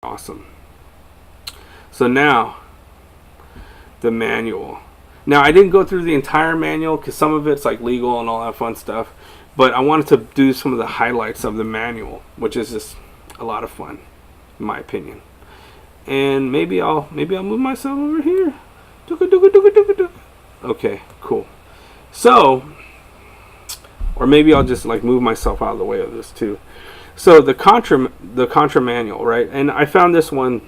Awesome. So now, the manual. Now, I didn't go through the entire manual because some of it's like legal and all that fun stuff, but I wanted to do some of the highlights of the manual, which is just a lot of fun, in my opinion. And maybe I'll move myself over here. Okay, cool. So, or maybe I'll just like move myself out of the way of this too. So the Contra manual, right? And I found this one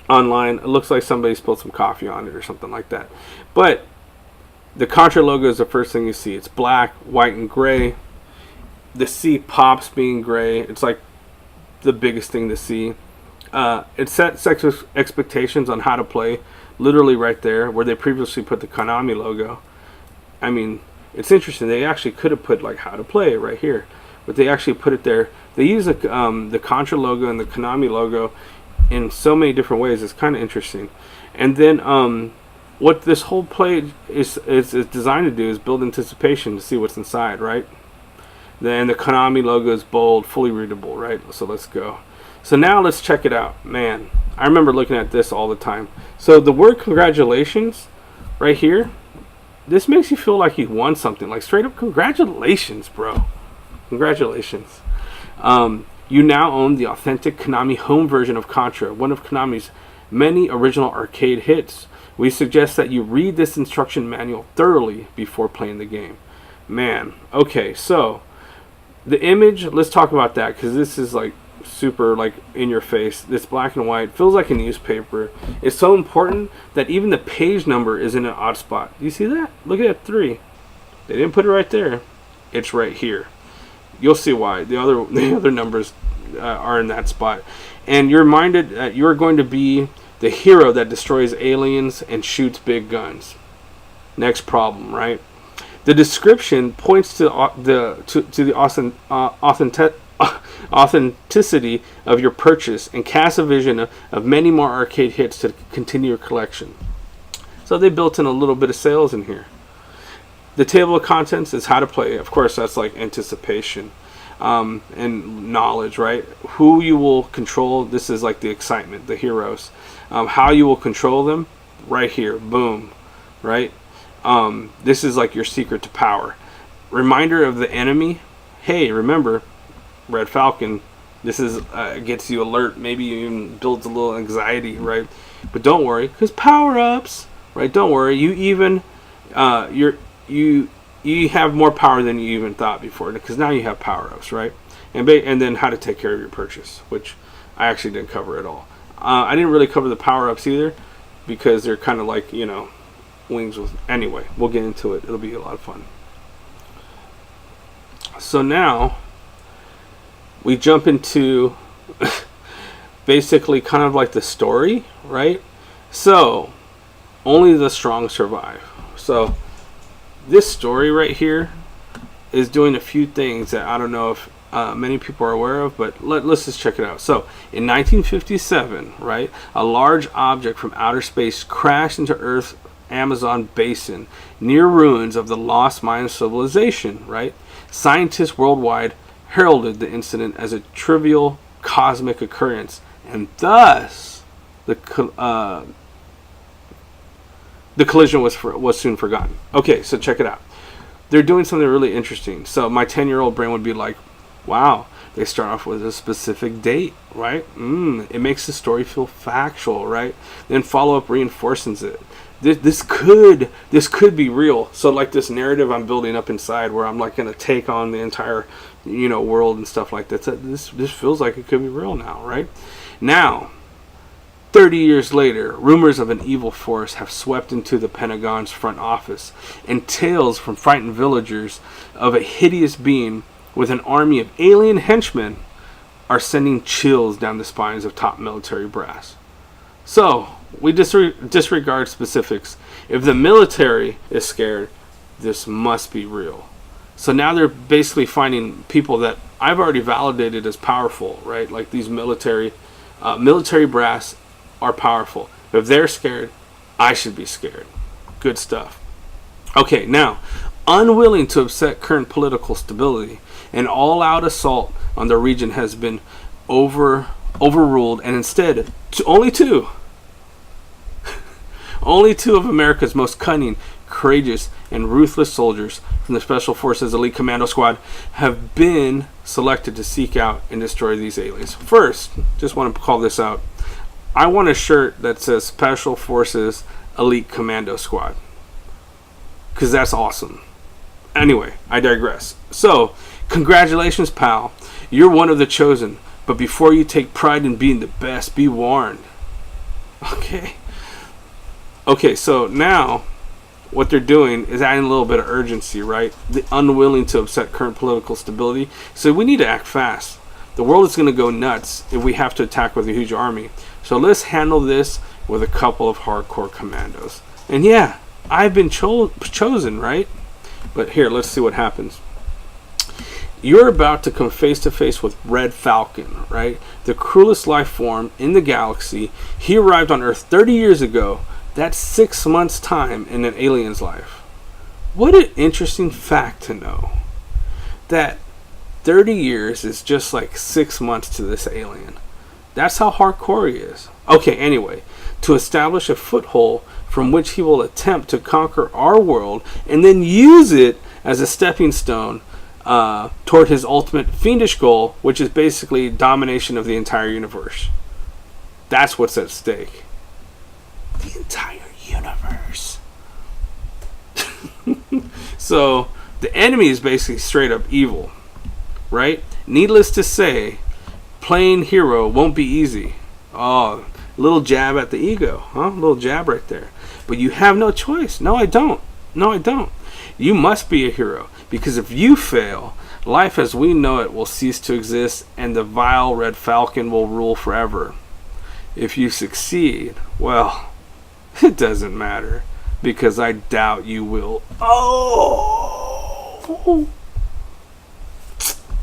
online. It looks like somebody spilled some coffee on it or something like that. But the Contra logo is the first thing you see. It's black, white, and gray. The C pops being gray. It's like the biggest thing to see. It sets expectations on how to play, literally right there, where they previously put the Konami logo. I mean, it's interesting. They actually could have put like how to play right here, but they actually put it there. They use the Contra logo and the Konami logo in so many different ways. It's kind of interesting. And then what this whole play is designed to do is build anticipation to see what's inside, right? Then the Konami logo is bold, fully readable, right? So let's go. So now let's check it out. Man, I remember looking at this all the time. So the word congratulations right here, this makes you feel like you won something. Like straight up congratulations, bro. Congratulations. You now own the authentic Konami home version of Contra, one of Konami's many original arcade hits. We suggest that you read this instruction manual thoroughly before playing the game. Man, okay, so the image, let's talk about that, because this is like super like in your face. This black and white feels like a newspaper. It's so important that even the page number is in an odd spot. Do you see that? Look at that 3. They didn't put it right there. It's right here. You'll see why. The other numbers are in that spot. And you're reminded that you're going to be the hero that destroys aliens and shoots big guns. Next problem, right? The description points to the authenticity of your purchase and casts a vision of many more arcade hits to continue your collection. So they built in a little bit of sales in here. The table of contents is how to play. Of course, that's like anticipation and knowledge, right? Who you will control. This is like the excitement, the heroes. How you will control them, right here. Boom, right? This is like your secret to power. Reminder of the enemy. Hey, remember, Red Falcon. This is gets you alert. Maybe even builds a little anxiety, right? But don't worry, because power-ups, right? Don't worry. You even you have more power than you even thought before, because now you have power-ups, right? And then how to take care of your purchase, which I actually didn't cover at all. I didn't really cover the power-ups either, because they're kind of like, you know, wings with... Anyway, we'll get into it. It'll be a lot of fun. So now we jump into basically kind of like the story, right? So only the strong survive. So this story right here is doing a few things that I don't know if many people are aware of, but let's just check it out. So in 1957, right, a large object from outer space crashed into Earth's Amazon basin near ruins of the lost Mayan civilization, right? Scientists worldwide heralded the incident as a trivial cosmic occurrence, and thus the collision was soon forgotten. Okay, so check it out. They're doing something really interesting. So my 10-year-old brain would be like, wow, they start off with a specific date, right? It makes the story feel factual, right? Then follow-up reinforces it. This could be real. So like this narrative I'm building up inside, where I'm like going to take on the entire, you know, world and stuff like that. This feels like it could be real now, right? Now, 30 years later, rumors of an evil force have swept into the Pentagon's front office, and tales from frightened villagers of a hideous being with an army of alien henchmen are sending chills down the spines of top military brass. So we disregard specifics. If the military is scared, this must be real. So now they're basically finding people that I've already validated as powerful, right? Like these military brass are powerful. If they're scared, I should be scared. Good stuff. Okay, now, unwilling to upset current political stability, an all-out assault on the region has been over overruled, and instead, only two of America's most cunning, courageous, and ruthless soldiers from the Special Forces Elite Commando Squad have been selected to seek out and destroy these aliens. First, just want to call this out. I want a shirt that says Special Forces Elite Commando Squad, because that's awesome. Anyway, I digress. So, congratulations, pal. You're one of the chosen. But before you take pride in being the best, be warned. Okay, so now what they're doing is adding a little bit of urgency, right? The unwilling to upset current political stability. So we need to act fast. The world is going to go nuts if we have to attack with a huge army. So let's handle this with a couple of hardcore commandos. And yeah, I've been chosen, right? But here, let's see what happens. You're about to come face to face with Red Falcon, right? The cruelest life form in the galaxy. He arrived on Earth 30 years ago. That's 6 months' time in an alien's life. What an interesting fact to know. That 30 years is just like 6 months to this alien. That's how hardcore he is. Okay, anyway. To establish a foothold from which he will attempt to conquer our world and then use it as a stepping stone toward his ultimate fiendish goal, which is basically domination of the entire universe. That's what's at stake. The entire universe. So the enemy is basically straight up evil, right? Needless to say, playing hero won't be easy. Oh, little jab at the ego, huh? Little jab right there. But you have no choice. No, I don't. You must be a hero, because if you fail, life as we know it will cease to exist and the vile Red Falcon will rule forever. If you succeed, well, it doesn't matter, because I doubt you will. Oh!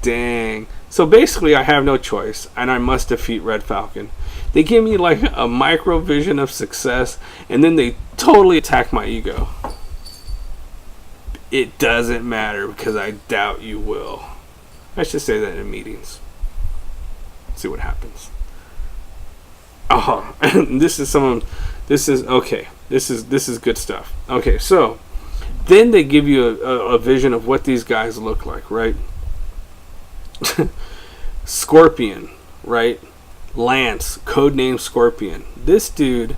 Dang. So basically I have no choice, and I must defeat Red Falcon. They give me like a micro vision of success, and then they totally attack my ego. It doesn't matter, because I doubt you will. I should say that in meetings. See what happens. Oh, and this is okay. This is good stuff. Okay, so then they give you a vision of what these guys look like, right? Scorpion, right? Lance, codename Scorpion. This dude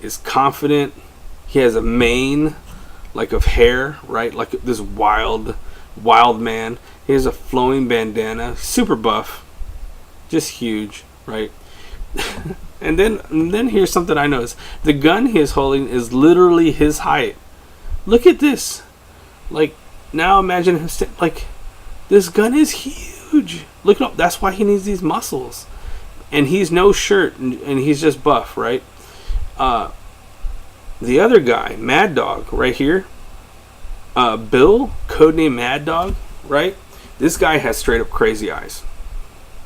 is confident. He has a mane like of hair, right? Like this wild man. He has a flowing bandana, super buff, just huge, right? and then here's something I noticed. The gun he is holding is literally his height. Look at this. Like, now imagine him like, this gun is huge. Look up. That's why he needs these muscles. And he's no shirt, and he's just buff, right? The other guy, Mad Dog, right here. Bill, codename Mad Dog, right? This guy has straight up crazy eyes.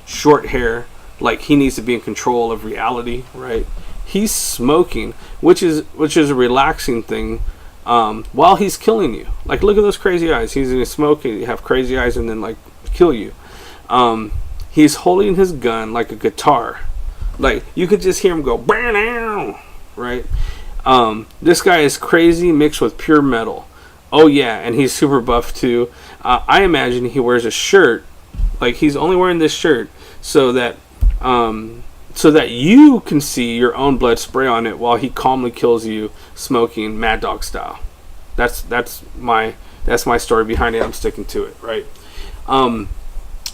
Short hair, like he needs to be in control of reality, right? He's smoking, which is a relaxing thing, while he's killing you. Like, look at those crazy eyes. He's gonna smoke, you have crazy eyes, and then like kill you. He's holding his gun like a guitar. Like, you could just hear him go, "Bow," right? This guy is crazy mixed with pure metal. Oh yeah, and he's super buff too. I imagine he wears a shirt, like he's only wearing this shirt so that you can see your own blood spray on it while he calmly kills you, smoking Mad Dog style. That's my story behind it. I'm sticking to it, right?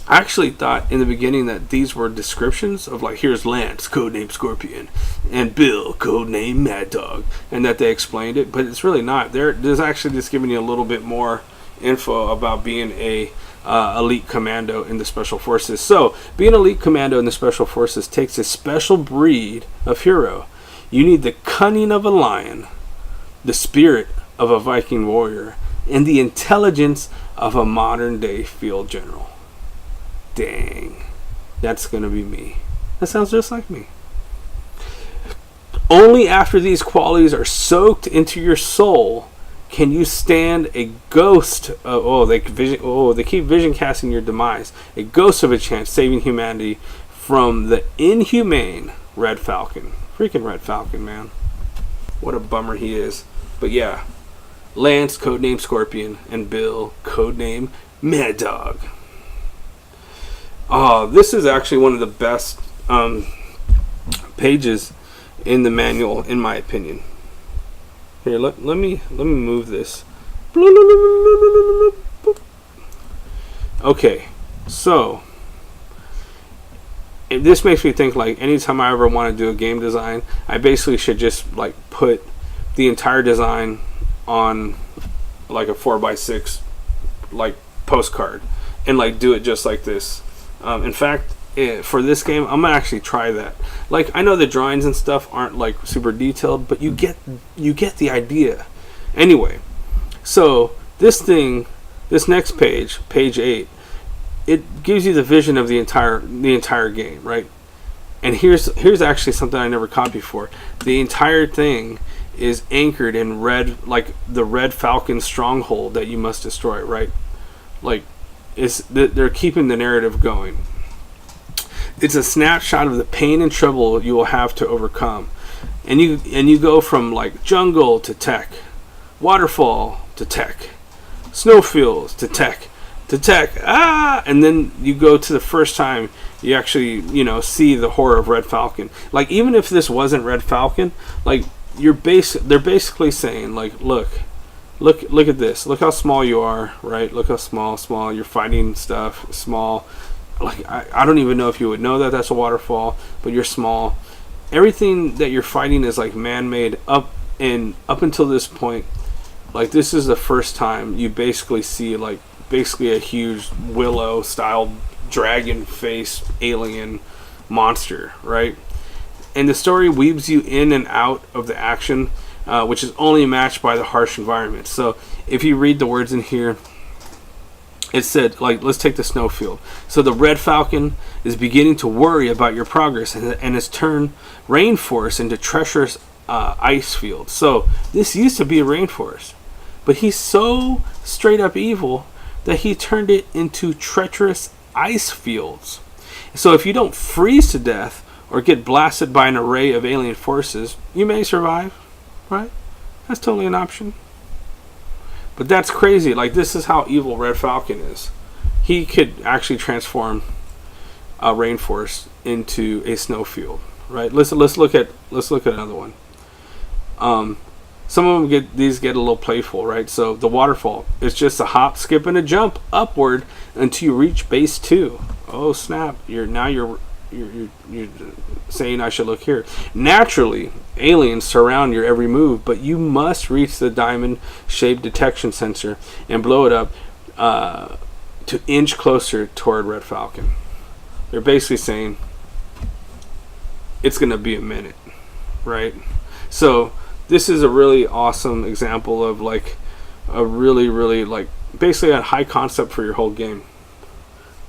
I actually thought in the beginning that these were descriptions of, like, here's Lance, codename Scorpion, and Bill, codename Mad Dog, and that they explained it, but it's really not. There's actually just giving you a little bit more info about being a elite commando in the Special Forces. So, being an elite commando in the Special Forces takes a special breed of hero. You need the cunning of a lion, the spirit of a Viking warrior, and the intelligence of a modern-day field general. Dang, that's gonna be me. That sounds just like me. Only after these qualities are soaked into your soul can you stand a ghost. They keep vision casting your demise. A ghost of a chance saving humanity from the inhumane Red Falcon. Freaking Red Falcon, man. What a bummer he is. But yeah, Lance, codename Scorpion, and Bill, codename Mad Dog. Oh, this is actually one of the best pages in the manual, in my opinion. Here, let me move this. Okay, so this makes me think, like, anytime I ever want to do a game design, I basically should just like put the entire design on like a 4x6 like postcard and like do it just like this. In fact, for this game, I'm gonna actually try that. Like, I know the drawings and stuff aren't like super detailed, but you get the idea. Anyway, so this next page, page 8, it gives you the vision of the entire game, right? And here's actually something I never caught before. The entire thing is anchored in red, like the Red Falcon stronghold that you must destroy, right? Like, they're keeping the narrative going. It's a snapshot of the pain and trouble you will have to overcome, and you go from like jungle to tech, waterfall to tech, snowfields to tech, and then you go to the first time you actually see the horror of Red Falcon. Like, even if this wasn't Red Falcon, like they're basically saying, like, look at this, look how small you are, right? Look how small you're fighting stuff, small. Like, I don't even know if you would know that that's a waterfall, but you're small. Everything that you're fighting is like man-made up until this point. Like, this is the first time you basically see like basically a huge Willow style dragon face alien monster, right? And the story weaves you in and out of the action, which is only matched by the harsh environment. So if you read the words in here, it said, like, let's take the snowfield. So the Red Falcon is beginning to worry about your progress and has turned rainforest into treacherous ice fields. So this used to be a rainforest, but he's so straight up evil that he turned it into treacherous ice fields. So if you don't freeze to death or get blasted by an array of alien forces, you may survive, right? That's totally an option. But that's crazy. Like, this is how evil Red Falcon is. He could actually transform a rainforest into a snowfield, right? Let's look at another one. Some of them get a little playful, right? So the waterfall is just a hop, skip, and a jump upward until you reach base 2. Oh snap! You're saying I should look here. Naturally, aliens surround your every move, but you must reach the diamond-shaped detection sensor and blow it up to inch closer toward Red Falcon. They're basically saying it's going to be a minute, right? So this is a really awesome example of like a really, really, like, basically a high concept for your whole game.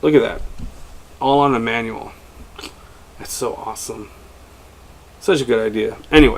Look at that. All on a manual. That's so awesome. Such a good idea. Anyway.